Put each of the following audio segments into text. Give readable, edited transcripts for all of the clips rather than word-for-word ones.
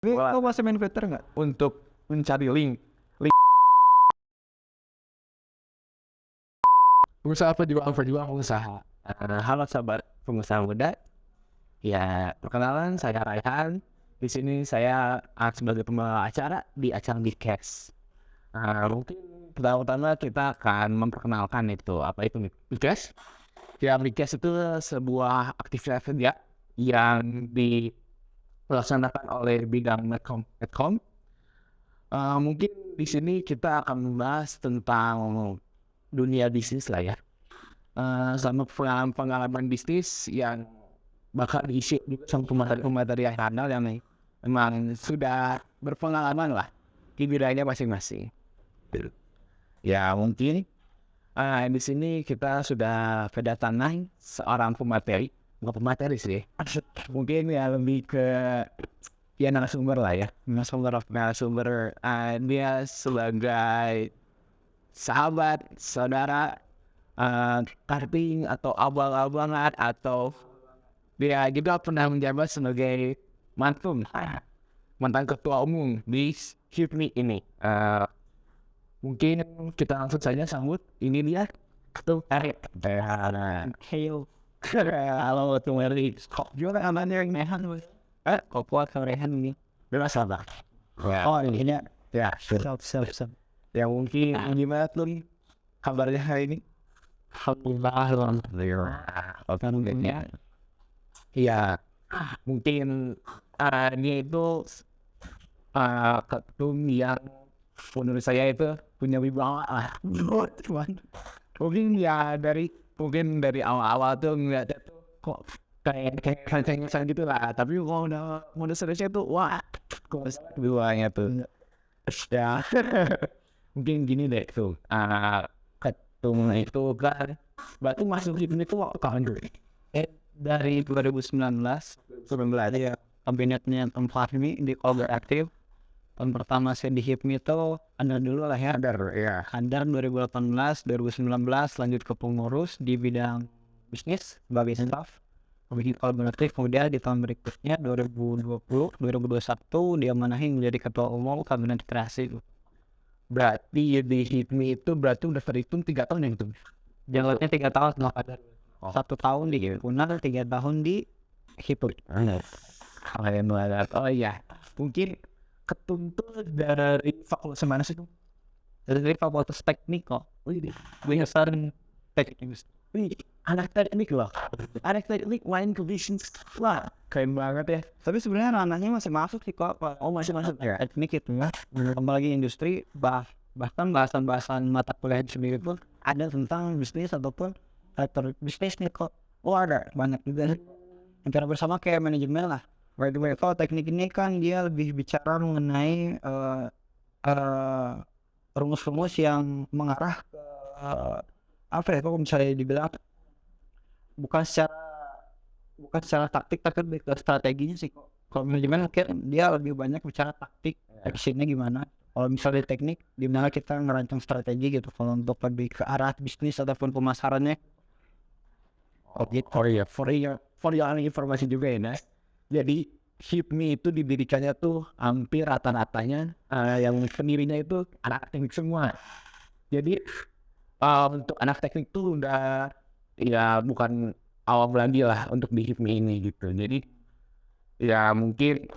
Tapi Wah, kau masih main Twitter nggak? untuk mencari link usaha perjuangan usaha. Halo sahabat pengusaha muda. Ya, perkenalan saya Raihan. Di sini saya sebagai pembawa acara di acara Bidcast. Mungkin pertama-tama kita akan memperkenalkan itu apa itu Bidcast. Ya, Bidcast itu sebuah aktivitas kerja yang dilaksanakan oleh bidang Medcom. Mungkin di sini kita akan membahas tentang dunia bisnis lah ya. Sama pengalaman bisnis yang bakal diisi juga sama pemateri yang handal yang memang sudah berpengalaman lah di bidangnya masing-masing. Ya mungkin di sini kita sudah kedatangan seorang pemateri, bukan pemateri sih, mungkin ya lebih ke ya narasumber lah ya, narasumber. Dia sebagai sahabat, saudara, karting atau abang-abangan atau dia juga pernah menjabat sebagai mantan ketua umum di HIPMI ini. Mungkin kita langsung saja sambut. Ini dia Ketua Erik. Hail. Halo Ketua Erik. Kok juga namanya yang Rehan? Kok kuat ke Rehan ini? Bebas lah. Oh ini ya. Siap. Ya mungkin gimana tuh nih kabarnya hari ini? Alhamdulillah. Iya, mungkin dia itu ketum yang menurut saya itu punya wibawa lah. Cuman mungkin ya mungkin dari awal-awal tuh ngeliatnya tuh kok kayak kenceng-kenceng gitu lah. Tapi kalau udah seriusnya tuh wah, kok wibawanya tuh. Ya, mungkin gini deh tuh. Ketum itu kan, berarti masuk ini tuh waktu kapan dulu? Dari 2019 ya, kabinetnya tempat ini di Kolber aktif. Tahun pertama saya di HIPMI itu Andar dulu lah ya. Andar 2018, 2019 lanjut ke pengurus di bidang bisnis sebagai staff. Kemudian kolaboratif, kemudian di tahun berikutnya 2020, 2021 dia manahin menjadi ketua umum kabinet kreasi. Berarti di HIPMI itu berarti udah terhitung 3 tahun yang itu. Jalannya 3 tahun nggak ada. 1 tahun di Unar, 3 tahun di HIPMI. Kalian banget. Oh iya, mungkin ketum tuh dari fakultas mana sih tuh? Dari fakultas teknik kok. Jurusan teknik. Wih, anak teknik loh. Anak teknik main ke bisnis. Wah, keren banget ya. Tapi sebenarnya ranahnya masih masuk sih kok. Oh masih masuk ya? Teknik itu ya. Apalagi industri, bahkan bahasan-bahasan mata kuliah sendiri pun ada tentang bisnis ataupun sektor bisnis nih kok. Oh ada banyak juga. Yang bersama kayak manajemen lah. By the way, kalau teknik ini kan dia lebih bicara mengenai rumus-rumus yang mengarah ke apa ya, kalau misalnya dibilang bukan secara taktik tapi lebih ke strateginya sih. Kalau manajemen mungkin dia lebih banyak bicara taktik, actionnya gimana. Kalau misalnya teknik, dimana kita ngerancang strategi gitu. Kalau untuk lebih ke arah bisnis ataupun pemasarannya. Oh iya, for your informasi juga ya, Nas. Jadi HIPMI itu didirikannya tuh hampir rata-ratanya yang pendirinya itu anak teknik semua. Jadi untuk anak teknik tuh udah ya bukan awal lagi lah untuk di HIPMI ini gitu. Jadi ya mungkin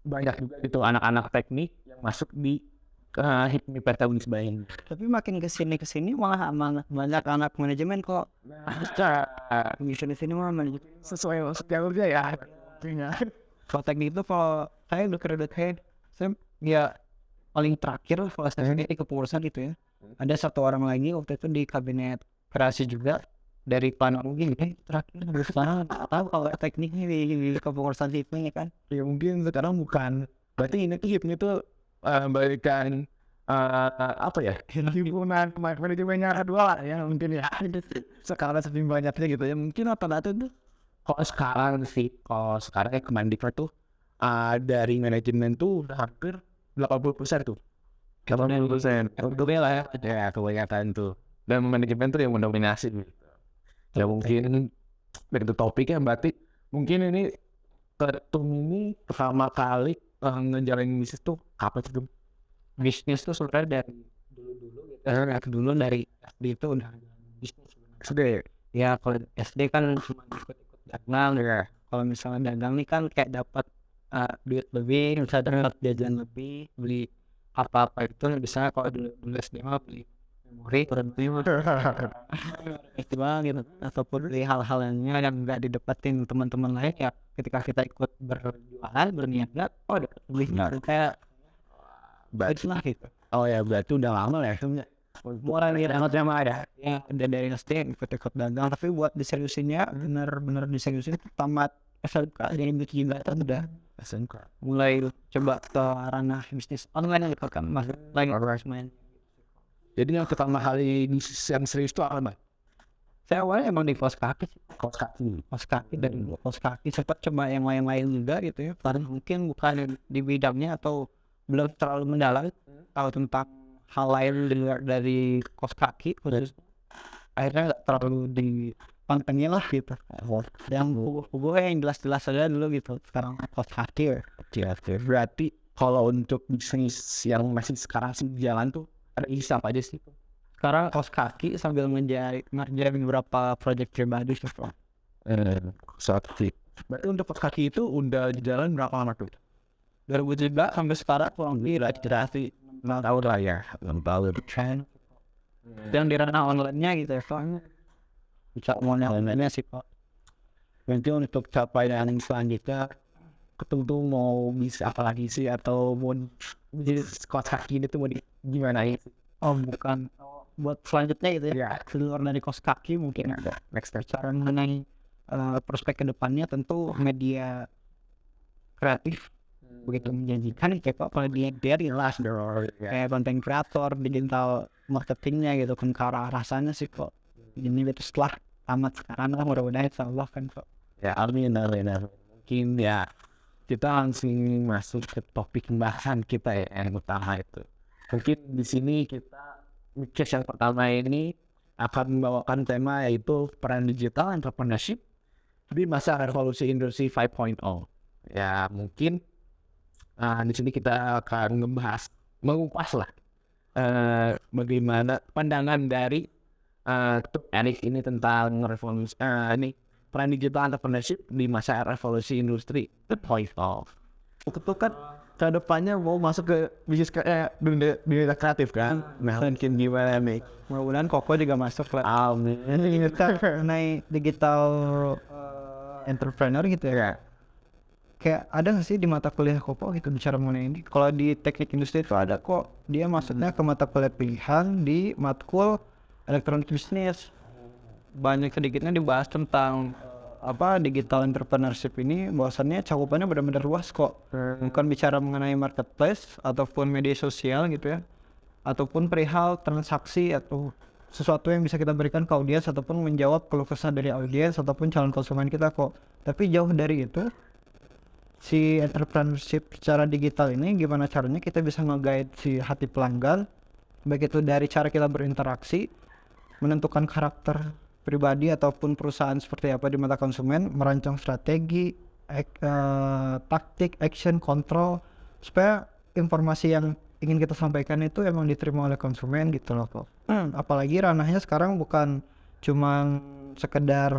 banyak juga gitu anak-anak teknik yang masuk di HIPMI Petawisba ini. Tapi makin kesini malah banyak anak manajemen kok. Di sini malah manajemen. Sesuai jalurnya ya. Kalau teknik itu kalau saya udah kredit saya ya paling terakhir kalau saya di kepengurusan gitu ya. Ada satu orang lagi waktu itu di kabinet kreasi juga dari Plano mungkin terakhir sana tahu kalau tekniknya di kepengurusan itu kan. Ya mungkin sekarang bukan. Berarti ini tuh HIPMI itu balikan apa ya? Himpunan manajemennya kedua lah ya mungkin ya. Sekarang saking banyaknya gitu ya. Mungkin rata-rata tuh kalau sekarang kayak Kemendikbud tuh dari manajemen tuh udah hampir 80% tuh. 80%. Untungnya lah ya kebanyakan tuh. Dan manajemen tuh yang mendominasi gitu. Ya mungkin dari topiknya berarti mungkin ini ketum ini pertama kali ngejalanin bisnis tuh kapan sih tuh? Bisnis tuh sebenarnya dari dulu dari SD itu udah ada bisnis sebenarnya. SD. Ya kalau SD kan cuma ikut-ikut dagang ya. Kalau misalnya dagang nih kan kayak dapat duit lebih, bisa dapat jajan lebih, beli apa-apa itu. Misalnya kalau dulu SD mah beli memori, festival gitu, ataupun beli hal-hal yang nggak didapetin teman-teman lain ya. Ketika kita ikut berjualan, berniaga, oh dapat lebih kayak bagus lah gitu. Oh ya berarti udah lama ya sebenarnya. Mulai dari anaknya mah ada ya, udah dari SD ikut-ikut dagang, tapi buat diseriusinnya bener-bener diseriusin tamat SMK jadi juga udah SMK. mulai coba ke ranah bisnis online gitu kan, masuk lagi main. Jadi yang pertama kali bisnis yang serius itu apa, Mbak? Saya awalnya emang di kos kaki sih. Kaos kaki. Kos kaki dan kos kaki sempat coba yang lain-lain juga gitu ya, karena mungkin bukan di bidangnya atau belum terlalu mendalam tahu tentang hal lain di luar dari kos kaki khusus. Akhirnya nggak terlalu dipantengin lah gitu. Yang gue yang jelas-jelas aja dulu gitu, sekarang kos kaki ya. Berarti kalau untuk bisnis yang masih sekarang sih jalan tuh ada isi apa aja sih? Sekarang kos kaki sambil ngerjain beberapa project pribadi sih. Kos kaki. Berarti untuk kos kaki itu udah di jalan berapa lama tuh? 2003 sampai sekarang kurang lebih lah generasi 6 tahun lah ya. 6 tahun. yang di ranah online-nya gitu ya, soalnya bisa online-nya sih Pak. Nanti untuk capaian yang selanjutnya ketemu mau bisa apa lagi sih, atau mau jadi kos kaki ini tuh mau gimana ya? Oh bukan, buat selanjutnya gitu ya, Ya. keluar dari kos kaki mungkin ada next cara mengenai prospek kedepannya. Tentu media kreatif begitu menjanjikan kayak Pak, kalau dia jelas kayak konten kreator, digital marketingnya gitu kan, ke arah rasanya sih kok ini gitu. Setelah tamat sekarang lah mudah-mudahan insyaallah kan kok. Ya amin. Mungkin ya kita langsung masuk ke topik pembahasan kita ya, yang utama itu. Mungkin di sini kita podcast yang pertama ini akan membawakan tema yaitu peran digital entrepreneurship di masa revolusi industri 5.0. Ya mungkin di sini kita akan mengupas lah bagaimana pandangan dari Erik ini tentang revolusi ini peran digital entrepreneurship di masa revolusi industri 4.0. Itu kan ke depannya mau masuk ke bisnis dunia kreatif kan. Nah mungkin gimana nih? Mudah-mudahan Koko juga masuk lah. Amin. Kita mengenai digital entrepreneur gitu ya. Kayak ada nggak sih di mata kuliah Koko gitu bicara mengenai ini? Kalau di teknik industri itu ada kok. Dia maksudnya ke mata kuliah pilihan di matkul elektronik bisnis. Banyak sedikitnya dibahas tentang digital entrepreneurship ini, bahwasannya cakupannya benar-benar luas kok. Bukan bicara mengenai marketplace ataupun media sosial gitu ya, ataupun perihal transaksi atau sesuatu yang bisa kita berikan ke audiens ataupun menjawab keluh kesah dari audiens ataupun calon konsumen kita kok. Tapi jauh dari itu, si entrepreneurship secara digital ini gimana caranya kita bisa nge-guide si hati pelanggan, baik itu dari cara kita berinteraksi, menentukan karakter pribadi ataupun perusahaan seperti apa di mata konsumen, merancang strategi, taktik, action, kontrol, supaya informasi yang ingin kita sampaikan itu emang diterima oleh konsumen gitu loh kok. Apalagi ranahnya sekarang bukan cuma sekedar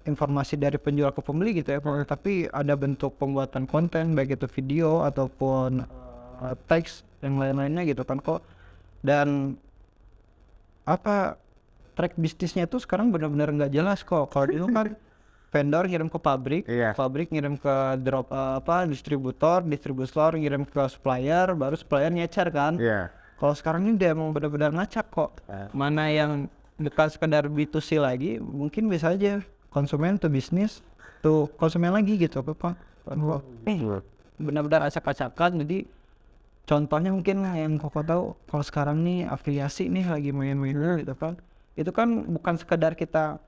informasi dari penjual ke pembeli gitu ya, tapi ada bentuk pembuatan konten, baik itu video ataupun teks yang lain-lainnya gitu kan kok. Dan track bisnisnya itu sekarang benar-benar nggak jelas kok. Kalau dulu kan vendor ngirim ke pabrik, pabrik ngirim ke distributor ngirim ke supplier, baru supplier nyecer kan. Kalau sekarang ini dia emang benar-benar ngacak kok. Mana yang dekat sekedar B2C lagi, mungkin bisa aja konsumen tuh bisnis tuh konsumen lagi gitu apa benar-benar acak-acakan. Jadi contohnya mungkin yang Koko tahu, kalau sekarang nih afiliasi nih lagi main-main gitu kan. Itu kan bukan sekedar kita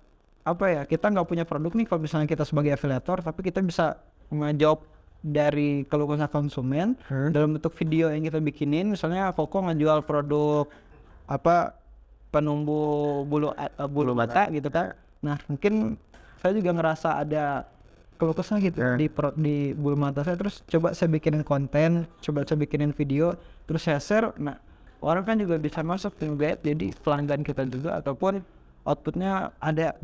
kita nggak punya produk nih kalau misalnya kita sebagai afiliator, tapi kita bisa ngejawab dari keluh kesah konsumen dalam bentuk video yang kita bikinin. Misalnya Koko ngejual produk penumbuh bulu mata gitu kan. Nah mungkin saya juga ngerasa ada keluh kesah gitu di bulu mata saya. Terus coba saya bikinin konten, coba saya bikinin video, terus saya share. Nah, orang kan juga bisa masuk juga, jadi pelanggan kita juga ataupun outputnya ada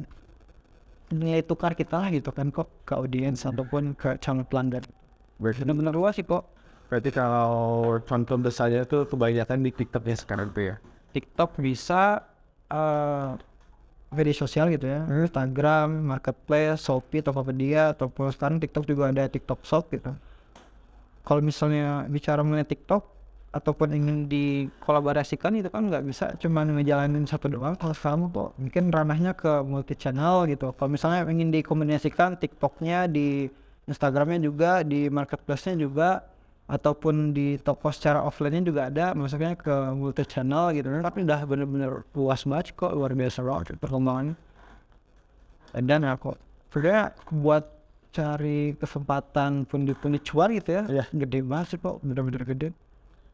nilai tukar kita lah gitu kan kok ke audiens ataupun ke calon pelanggan. Benar-benar luas sih kok. Berarti kalau contoh besarnya tuh kebanyakan di TikTok ya sekarang tuh ya. TikTok bisa media sosial gitu ya, Instagram, Marketplace, Shopee, Tokopedia, ataupun sekarang TikTok juga ada TikTok Shop gitu. Kalau misalnya bicara mengenai TikTok ataupun ingin dikolaborasikan itu kan nggak bisa cuma ngejalanin satu doang. Kalau kamu kok mungkin ranahnya ke multi channel gitu. Kalau misalnya ingin dikombinasikan TikToknya di Instagramnya juga, di Marketplace-nya juga, ataupun di toko secara offline-nya juga ada, maksudnya ke multi channel gitu. Tapi udah bener-bener luas banget kok, luar biasa banget perkembangannya. Dan aku sebenarnya buat cari kesempatan pundi-pundi cuan gitu ya, gede banget sih kok, bener-bener gede.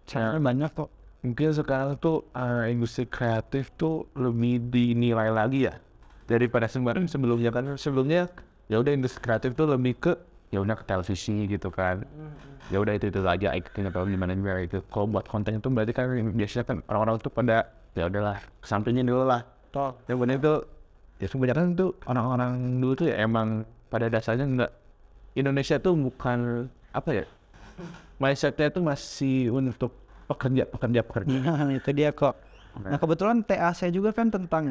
Caranya banyak kok. Mungkin sekarang tuh industri kreatif tuh lebih dinilai lagi ya daripada sebelumnya kan. Sebelumnya ya udah industri kreatif tuh lebih ke ya udah ke televisi gitu kan. Ya udah itu aja acting atau gimana itu. Kalau buat konten itu berarti kan biasanya kan orang-orang tuh pada ya udahlah kesampingin dulu lah. Toh yang benar itu ya sebenarnya tuh orang-orang dulu tuh ya emang pada dasarnya enggak, Indonesia tuh bukan apa ya, mindsetnya tuh masih untuk pekerja. Nah, itu dia kok. Nah, kebetulan TA saya juga kan tentang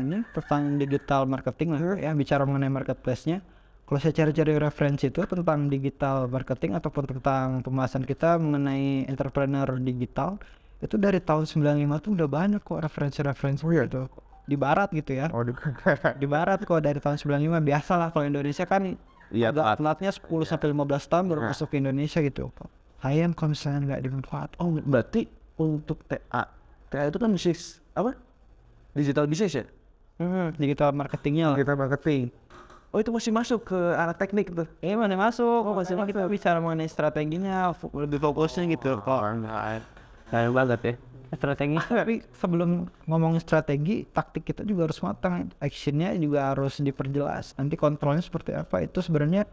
digital marketing lah ya, bicara mengenai marketplace-nya. Kalau saya cari-cari referensi itu tentang digital marketing ataupun tentang pembahasan kita mengenai entrepreneur digital, itu dari tahun 95 tuh udah banyak kok referensi-referensi gitu. Di barat gitu ya. Di barat kok dari tahun 95. Biasalah kalau Indonesia kan agak telatnya 10 sampai 15 tahun baru masuk ke Indonesia gitu. Sayang kalau misalnya nggak dimanfaat. Oh, berarti untuk TA itu kan bisnis apa? Digital business ya? Digital marketingnya lah. Digital marketing. Oh, itu masih masuk ke arah teknik tuh? Mana masuk? Masih kita bicara mengenai strateginya, lebih fokusnya gitu. Sayang banget ya. Strategi. Tapi sebelum ngomongin strategi, taktik kita juga harus matang. Actionnya juga harus diperjelas. Nanti kontrolnya seperti apa, itu sebenarnya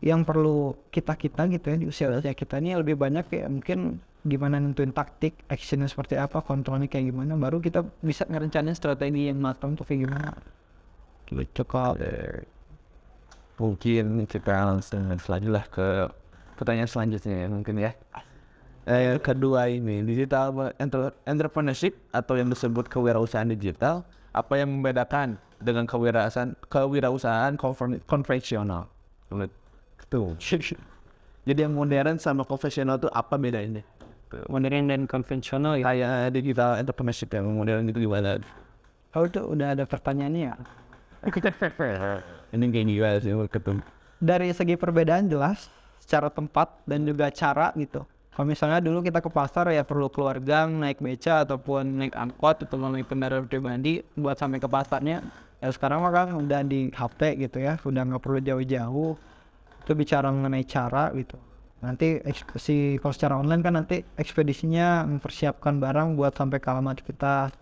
yang perlu kita gitu ya, di usia kita ini lebih banyak ya, mungkin gimana nentuin taktik, actionnya seperti apa, kontrolnya kayak gimana, baru kita bisa ngerencanain strategi yang matang tuh kayak gimana. Cukup. Mungkin kita langsung selanjutnya ke pertanyaan selanjutnya mungkin ya. Kedua ini, digital entrepreneurship atau yang disebut kewirausahaan digital, apa yang membedakan dengan kewirausahaan konvensional? Tuh. Jadi yang modern sama konvensional tuh apa bedanya? Modern dan konvensional ya. Kayak digital entrepreneurship yang modern itu gimana? Oh, itu udah ada pertanyaannya ya. Ini kayak gimana sih ketemu? Dari segi perbedaan jelas, secara tempat dan juga cara gitu. Kalau misalnya dulu kita ke pasar ya perlu keluar gang, naik beca ataupun naik angkot atau naik kendaraan pribadi buat sampai ke pasarnya. Ya sekarang mah kan udah di HP gitu ya, udah nggak perlu jauh-jauh. Itu bicara mengenai cara gitu. Nanti eksekusi kalau secara online kan nanti ekspedisinya mempersiapkan barang buat sampai ke alamat kita.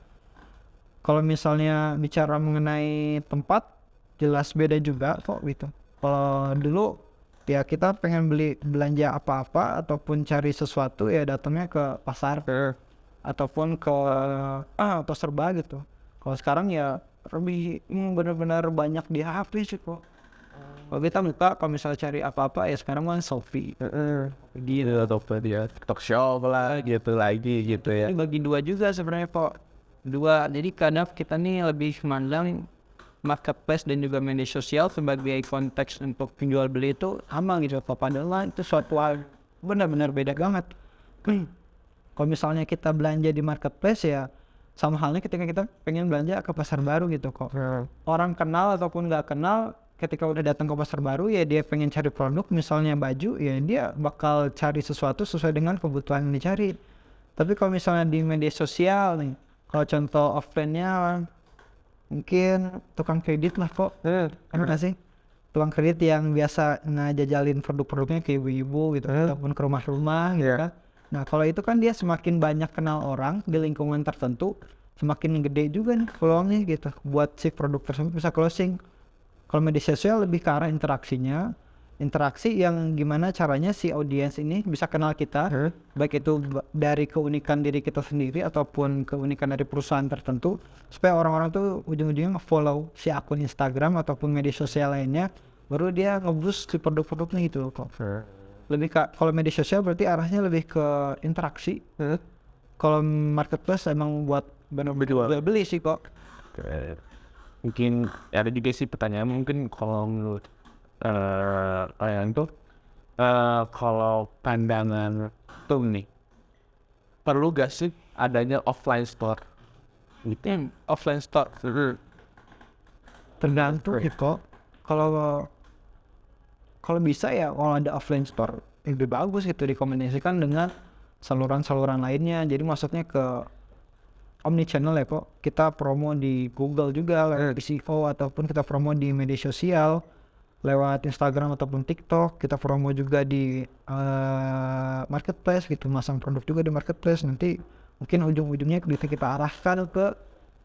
Kalau misalnya bicara mengenai tempat, jelas beda juga kok gitu. Kalau dulu ya kita pengen belanja apa-apa ataupun cari sesuatu ya datangnya ke pasar ataupun ke atau serba gitu. Kalau sekarang ya lebih benar-benar banyak di HP sih kok. Kalau kita buka kalau misalnya cari apa-apa ya sekarang kan Shopee gitu atau dia TikTok Shop lah gitu lagi gitu ya. Ini bagi dua juga sebenarnya kok. Dua, jadi kadang kita nih lebih memandang marketplace dan juga media sosial sebagai konteks untuk penjual beli itu sama gitu. Padahal itu suatu hal benar-benar beda banget. Kalau misalnya kita belanja di marketplace ya sama halnya ketika kita pengen belanja ke pasar baru gitu kok. Orang kenal ataupun nggak kenal ketika udah datang ke pasar baru ya dia pengen cari produk misalnya baju ya dia bakal cari sesuatu sesuai dengan kebutuhan yang dicari. Tapi kalau misalnya di media sosial nih, kalau contoh offline-nya mungkin tukang kredit lah kok. Kan sih? Tukang kredit yang biasa ngajajalin produk-produknya ke ibu-ibu gitu ataupun ke rumah-rumah gitu kan. Nah, kalau itu kan dia semakin banyak kenal orang di lingkungan tertentu, semakin gede juga nih peluangnya gitu buat si produk tersebut bisa closing. Kalau media sosial lebih ke arah interaksinya, interaksi yang gimana caranya si audiens ini bisa kenal kita, baik itu dari keunikan diri kita sendiri ataupun keunikan dari perusahaan tertentu, supaya orang-orang tuh ujung-ujungnya follow si akun Instagram ataupun media sosial lainnya, baru dia nge-boost si produk-produknya gitu kok. Lebih kalau media sosial berarti arahnya lebih ke interaksi. Kalau marketplace emang buat bener-bener beli sih kok. Mungkin ada juga sih pertanyaan, mungkin kalau menurut kalian tuh kalau pandangan tuh nih, perlu gak sih adanya offline store? Gitu. Offline store tergantung kok. Kalau bisa ya kalau ada offline store lebih bagus itu dikombinasikan dengan saluran-saluran lainnya. Jadi maksudnya ke omni channel ya kok. Kita promo di Google juga lewat SEO ataupun kita promo di media sosial lewat Instagram ataupun TikTok. Kita promo juga di marketplace gitu, masang produk juga di marketplace. Nanti mungkin ujung-ujungnya bisa kita arahkan ke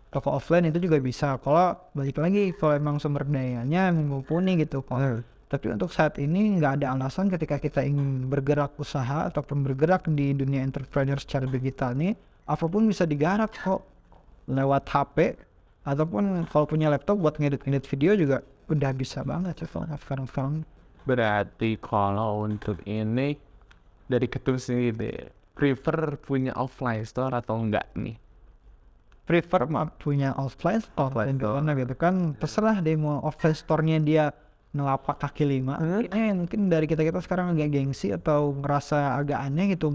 toko offline itu juga bisa. Kalau balik lagi kalau emang sumber dayanya mumpuni gitu kok. Tapi untuk saat ini nggak ada alasan ketika kita ingin bergerak usaha ataupun bergerak di dunia entrepreneur secara digital nih, apapun bisa digarap kok lewat HP ataupun kalau punya laptop buat ngedit video juga udah bisa banget sekarang. Berarti kalau untuk ini dari Ketum sendiri prefer punya offline store atau enggak nih? Prefer punya offline store karena gitu kan terserah deh mau offline store-nya dia ngelapak kaki lima. Ini mungkin dari kita sekarang agak gengsi atau ngerasa agak aneh gitu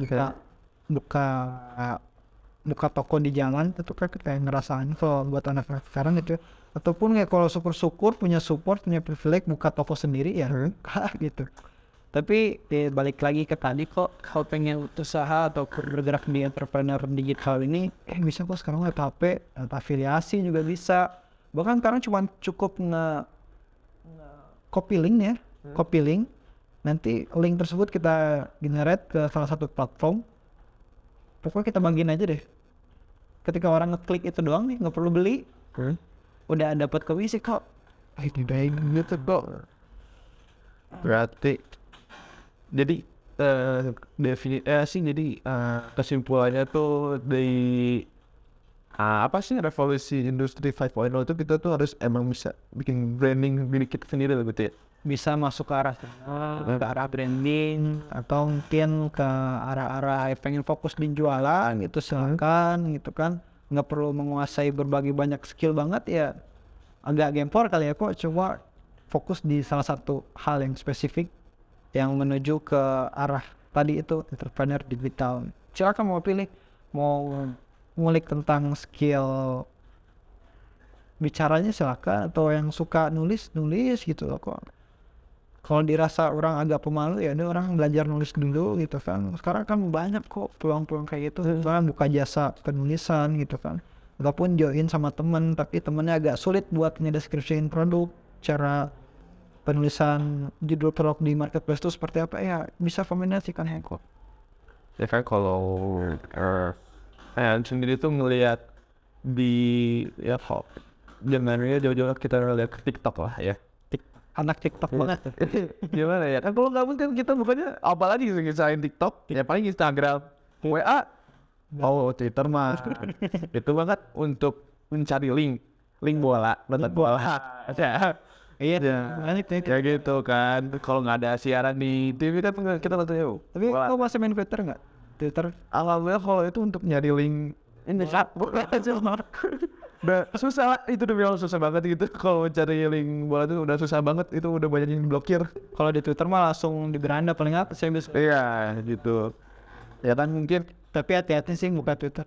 buka toko di jalan itu kan kayak ngerasain kalau buat anak-anak sekarang gitu. Ataupun kayak kalau syukur punya privilege buka toko sendiri ya gitu. Tapi balik lagi ke tadi kok, kalau pengen usaha atau bergerak di entrepreneur digital ini bisa kok sekarang lewat HP, afiliasi juga bisa. Bahkan sekarang cuma cukup copy link, nanti link tersebut kita generate ke salah satu platform. Pokoknya kita bagiin aja deh. Ketika orang ngeklik itu doang nih, nggak perlu beli, udah dapat komisi kok. Itu gitu kok. Berarti jadi kesimpulannya tuh apa sih revolusi industri 5.0 itu kita tuh harus emang bisa bikin branding diri kita sendiri gitu ya. Bisa masuk ke arah sana, ke arah branding atau mungkin ke arah-arah pengen fokus di jualan gitu silakan gitu kan. Nggak perlu menguasai berbagai banyak skill banget ya, agak gempor kali ya kok, cuma fokus di salah satu hal yang spesifik yang menuju ke arah tadi itu entrepreneur digital. Silakan mau pilih, mau ngulik tentang skill bicaranya silakan, atau yang suka nulis gitu loh kok. Kalau dirasa orang agak pemalu ya orang belajar nulis dulu gitu kan. Sekarang kan banyak kok peluang-peluang kayak gitu. Misalnya buka jasa penulisan gitu kan, ataupun join sama temen tapi temennya agak sulit buat ngedeskripsiin produk, cara penulisan judul produk di marketplace itu seperti apa ya, bisa kombinasikan ya kok. Ya kan kalau sendiri tuh ngelihat di ya kok zamannya jauh-jauh kita lihat ke TikTok lah ya. Anak TikTok banget tuh. Gimana ya kan kalau gabut kan kita bukannya apalagi ngisain TikTok ya paling Instagram, WA, Twitter mah itu banget untuk mencari link bola, nonton bola aja. Iya, ya gitu kan. Kalau nggak ada siaran di TV kan kita nonton ya. Tapi kau masih main Twitter nggak? Twitter alhamdulillah kalau itu untuk nyari link ini udah susah, itu udah susah banget gitu. Kalau cari link bola itu udah susah banget, itu udah banyak yang blokir. Kalau di Twitter mah langsung di beranda paling apa saya bisa. Iya gitu ya kan, mungkin tapi hati-hati sih buka Twitter.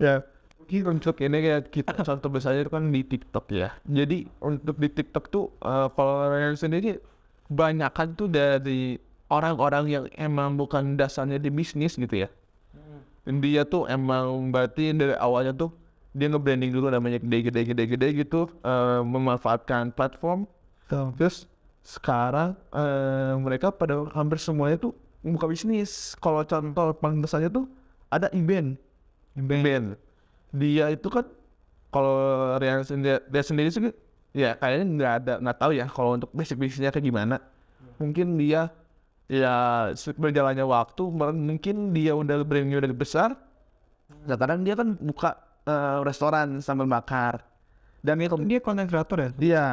ya untuk ini kayak kita contoh besarnya itu kan di TikTok ya. Jadi untuk di TikTok tuh kalau yang sendiri banyakan tuh dari orang-orang yang emang bukan dasarnya di bisnis gitu ya. Dia tuh emang berarti dari awalnya tuh dia nge-branding dulu namanya gede gitu, memanfaatkan platform. Terus sekarang mereka pada hampir semuanya tuh buka bisnis. Kalau contoh paling besarnya tuh ada Iben. Dia itu kan kalau dia sendiri sih ya kayaknya nggak tahu ya kalau untuk basic-basicnya kayak gimana. Mungkin dia ya berjalannya waktu mungkin dia udah brandnya udah besar. Sekarang dia kan buka restoran sambal bakar. Dan itu Dia konten kreator ya? dia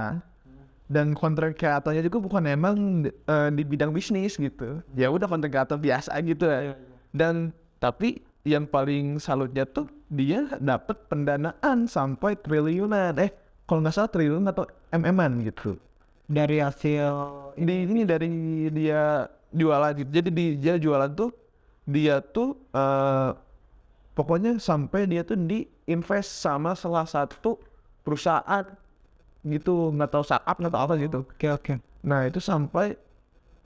dan konten kreatornya juga bukan emang di bidang bisnis gitu. Ya udah konten kreator biasa gitu ya. Dan tapi yang paling salutnya tuh dia dapat pendanaan sampai triliunan. Kalau nggak salah triliun atau MM-an gitu. Dari hasil Ini dari dia jualan gitu. Jadi dia jualan tuh dia tuh pokoknya sampai dia tuh di-invest sama salah satu perusahaan gitu, nggak tahu startup nggak tahu apa gitu. oke. Nah itu sampai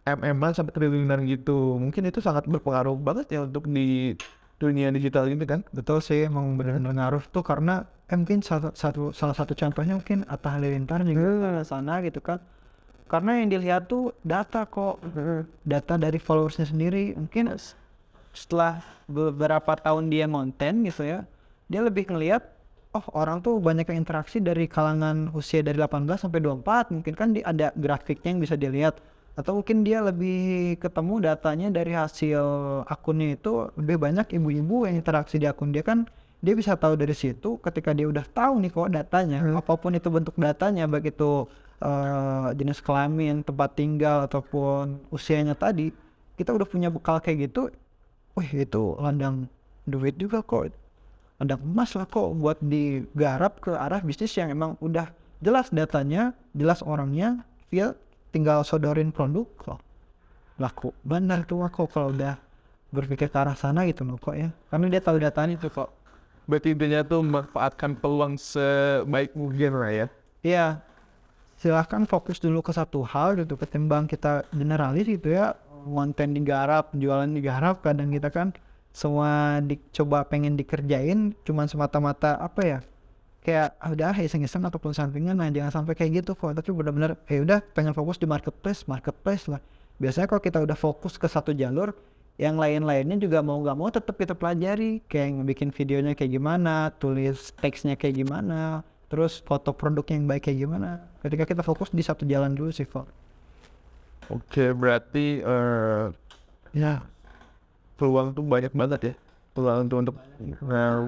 MM-an sampai triliunan gitu. Mungkin itu sangat berpengaruh banget ya untuk di dunia digital ini kan. Betul sih, emang benar-benar ngaruh tuh karena mungkin salah satu contohnya mungkin Atta Halilintar juga ke sana gitu kan. Karena yang dilihat tuh data kok, data dari followersnya sendiri. Mungkin setelah beberapa tahun dia konten gitu ya, dia lebih ngelihat oh orang tuh banyak yang interaksi dari kalangan usia dari 18 sampai 24. Mungkin kan ada grafiknya yang bisa dilihat. Atau mungkin dia lebih ketemu datanya dari hasil akunnya itu lebih banyak ibu-ibu yang interaksi di akun dia kan. Dia bisa tahu dari situ ketika dia udah tahu nih kok datanya, apapun itu bentuk datanya, baik itu jenis kelamin, tempat tinggal ataupun usianya tadi, kita udah punya bekal kayak gitu. Wih itu ladang duit juga kok, ladang emas lah kok buat digarap ke arah bisnis yang emang udah jelas datanya, jelas orangnya, dia tinggal sodorin produk kok laku benar tuh kok kalau udah berpikir ke arah sana gitu loh kok ya, karena dia tahu datanya tuh kok. Berarti intinya tuh memanfaatkan peluang sebaik mungkin lah ya. Iya, silahkan fokus dulu ke satu hal gitu ketimbang kita generalis gitu ya, konten digarap, jualan digarap, kadang kita kan semua dicoba pengen dikerjain cuman semata-mata apa ya, kayak udah iseng-iseng ataupun sampingan. Nah jangan sampai kayak gitu kok, tapi benar-benar udah pengen fokus di marketplace lah. Biasanya kalau kita udah fokus ke satu jalur, yang lain-lainnya juga mau nggak mau tetap kita pelajari, kayak bikin videonya kayak gimana, tulis teksnya kayak gimana, terus foto produk yang baik kayak gimana. Ketika kita fokus di satu jalan dulu sih kok. Oke, berarti ya peluang tuh banyak banget ya. Peluang tuh untuk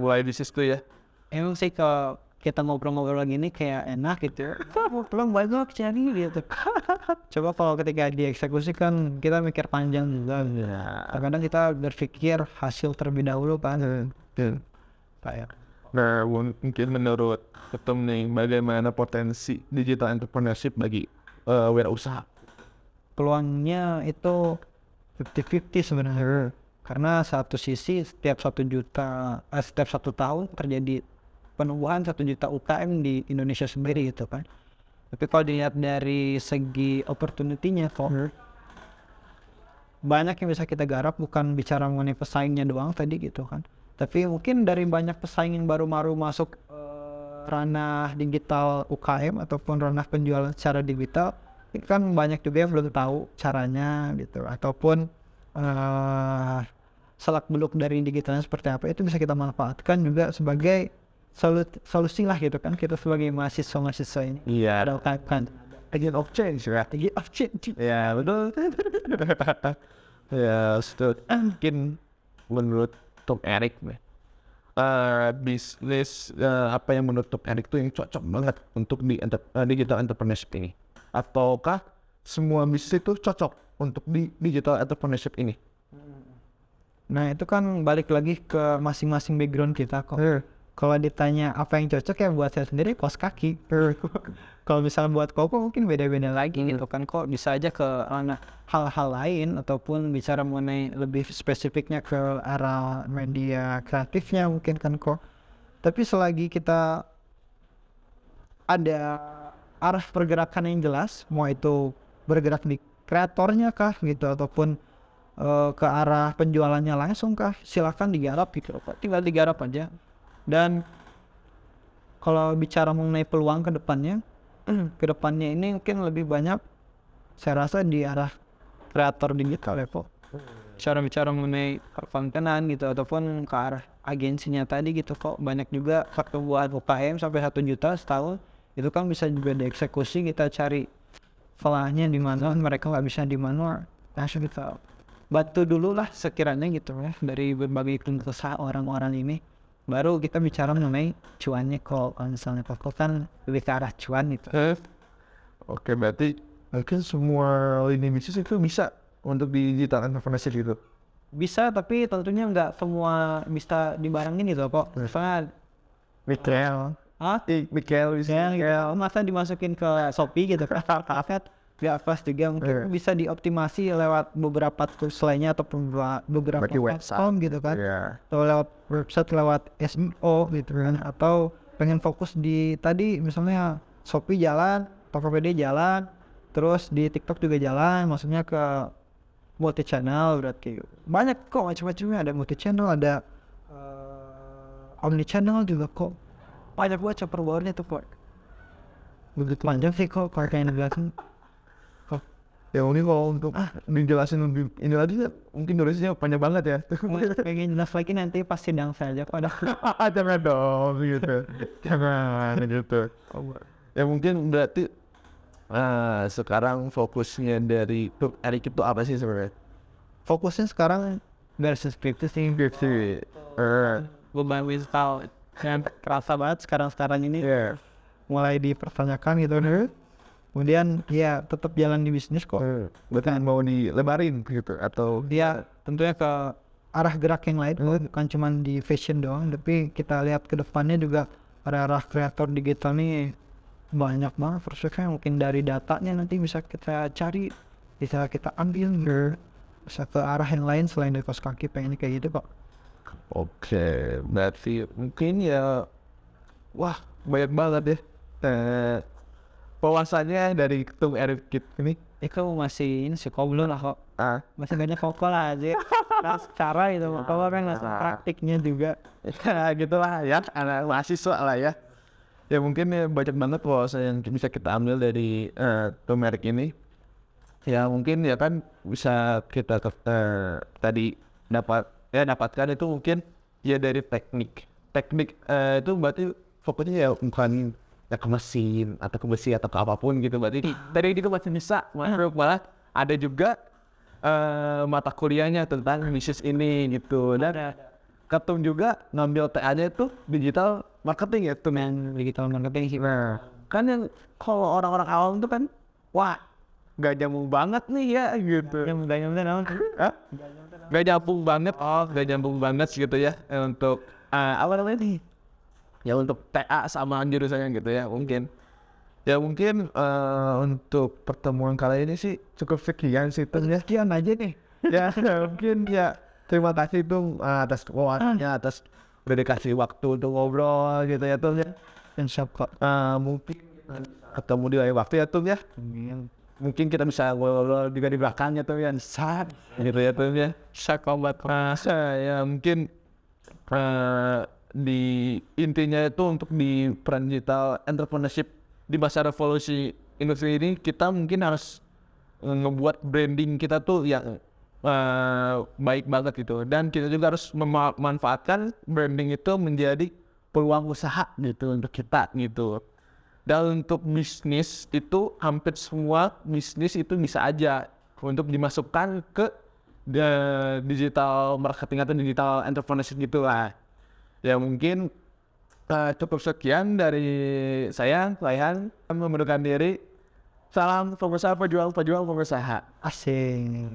mulai bisnis tuh ya. Emang sih kalau kita ngobrol-ngobrol gini kayak enak gitu ya. Peluang banyak cari gitu. Coba kalau ketika dieksekusi kan kita mikir panjang juga. Kadang kita berpikir hasil terlebih dahulu kan. Kayak Nah, mungkin menurut Ketum nih, bagaimana potensi digital entrepreneurship bagi wirausaha? peluangnya itu 50-50 sebenarnya. Karena satu sisi setiap 1 tahun terjadi penumbuhan 1 juta UKM di Indonesia sendiri gitu kan. Tapi kalau dilihat dari segi opportunity-nya kok banyak yang bisa kita garap, bukan bicara mengenai pesaingnya doang tadi gitu kan. Tapi mungkin dari banyak pesaing yang baru-baru masuk ranah digital UKM ataupun ranah penjualan secara digital, kan banyak juga yang belum tahu caranya gitu, ataupun selak beluk dari digitalnya seperti apa, itu bisa kita manfaatkan juga sebagai solusi lah gitu kan, kita sebagai mahasiswa ini. Iya. Ada UKM kan, Agent of change ya. agent of change. Ya betul. Ya, mungkin menurut Tom Eric nih, bisnis apa yang menurut Tom Eric tuh yang cocok banget untuk di digital entrepreneurship ini? Ataukah semua bisnis itu cocok untuk di digital entrepreneurship ini? Nah itu kan balik lagi ke masing-masing background kita kok. Kalau ditanya apa yang cocok ya buat saya sendiri kaos kaki. Kalau misalnya buat Koko mungkin beda-beda lagi gitu kan, kok bisa aja ke ranah hal-hal lain ataupun bicara mengenai lebih spesifiknya ke arah media kreatifnya mungkin kan kok. Tapi selagi kita ada arah pergerakan yang jelas, mau itu bergerak di kreatornya kah gitu ataupun ke arah penjualannya langsung kah, silakan digarap gitu, tinggal digarap aja. Dan kalau bicara mengenai peluang ke depannya ini mungkin lebih banyak saya rasa di arah kreator digital ya kok. Bicara mengenai perkontenan gitu ataupun ke arah agensinya tadi gitu kok, banyak juga pertumbuhan UKM sampai 1 juta setahun itu kan bisa juga dieksekusi, kita cari salahnya di mana, mereka nggak bisa di mana, langsung kita bantu dulu lah sekiranya gitu ya dari berbagai keluh kesah orang-orang ini, baru kita bicara mengenai cuannya. Kalau misalnya pokok kan lebih ke arah cuan gitu. Oke, berarti mungkin semua lini bisnis itu bisa untuk di digital entrepreneurship gitu. Bisa, tapi tentunya nggak semua bisa dibarengin gitu kok. Misalnya Mikael, Mikael masa dimasukin ke Shopee gitu kan, ya pas juga mungkin bisa dioptimasi lewat beberapa tools lainnya ataupun beberapa Bagi website. platform gitu kan, Iya. atau lewat website, lewat SEO gitu kan, atau pengen fokus di tadi misalnya Shopee jalan, Tokopedia jalan, terus di TikTok juga jalan, maksudnya ke multi channel. Berarti banyak kok macam-macamnya, ada multi channel, ada omni channel juga kok, banyak buat chopper barunya tuh kok. Begitu panjang sih kok kalau kayak ngejelasin. Ya mungkin kalau untuk dijelasin lebih ini lagi ya, mungkin durasinya panjang banget ya. Pengen jelas lagi nanti pas sidang saja pada. Jangan dong gitu. Jangan gitu. Ya mungkin berarti sekarang fokusnya dari Erik itu apa sih sebenarnya? Fokusnya sekarang dari skripsi sih. Beban mental yang kerasa banget sekarang ini, mulai dipertanyakan gitu. Kemudian ya tetap jalan di bisnis kok. Berarti mau dilebarin gitu atau Dia tentunya ke arah gerak yang lain, bukan cuma di fashion doang, tapi kita lihat ke depannya juga arah kreator digital nih banyak banget prospeknya. Mungkin dari datanya nanti bisa kita cari, bisa kita ambil, bisa ke arah yang lain selain dari kaos kaki, pengen kayak gitu kok. Oke, berarti mungkin ya, wah banyak banget ya wawasannya dari ketum Erik ini. Itu masih ini sih, kok belum lah kok. Masih banyak kok lah aja. Nah, secara itu kalau kan praktiknya juga. Ya gitulah ya, anak mahasiswa lah ya. Ya mungkin ya banyak banget wawasan yang bisa kita ambil dari ketum Erik ini. Ya mungkin ya kan bisa kita tadi dapatkan itu mungkin ya dari teknik itu berarti fokusnya ya bukan ya ke mesin atau ke besi atau ke apapun gitu, berarti dari itu masih bisa masuk. Malah ada juga mata kuliahnya tentang bisnis ini gitu, dan ketum juga ngambil TA-nya itu digital marketing ya tuh. Yang digital marketing sih. Kan yang kalau orang-orang awam itu kan wah gak nyambung banget nih ya gitu. Gak nyambung banget gitu ya untuk apa namanya nih? Ya untuk TA sama jurusannya gitu ya mungkin. Ya mungkin untuk pertemuan kali ini sih cukup sekian sih tuh ya. Sekian aja nih. Ya mungkin ya terima kasih tuh atas wawasannya, atas dedikasi waktu untuk ngobrol gitu ya tuh ya. Insya kok. Mungkin ketemu di lain waktu ya tuh ya. Mungkin kita bisa ngobrol juga di belakangnya tuh ya, saat gitu ya tuh ya. Sakobat. Ya mungkin di intinya itu untuk di peran digital entrepreneurship di masa revolusi industri ini, kita mungkin harus ngebuat branding kita tuh yang baik banget gitu, dan kita juga harus memanfaatkan branding itu menjadi peluang usaha gitu untuk kita gitu. Dan untuk bisnis itu hampir semua bisnis itu bisa aja untuk dimasukkan ke digital marketing atau digital entrepreneurship gitu lah. Ya mungkin cukup sekian dari saya, Raihan, memundurkan diri. Salam pengusaha, pejuang pengusaha. Asing.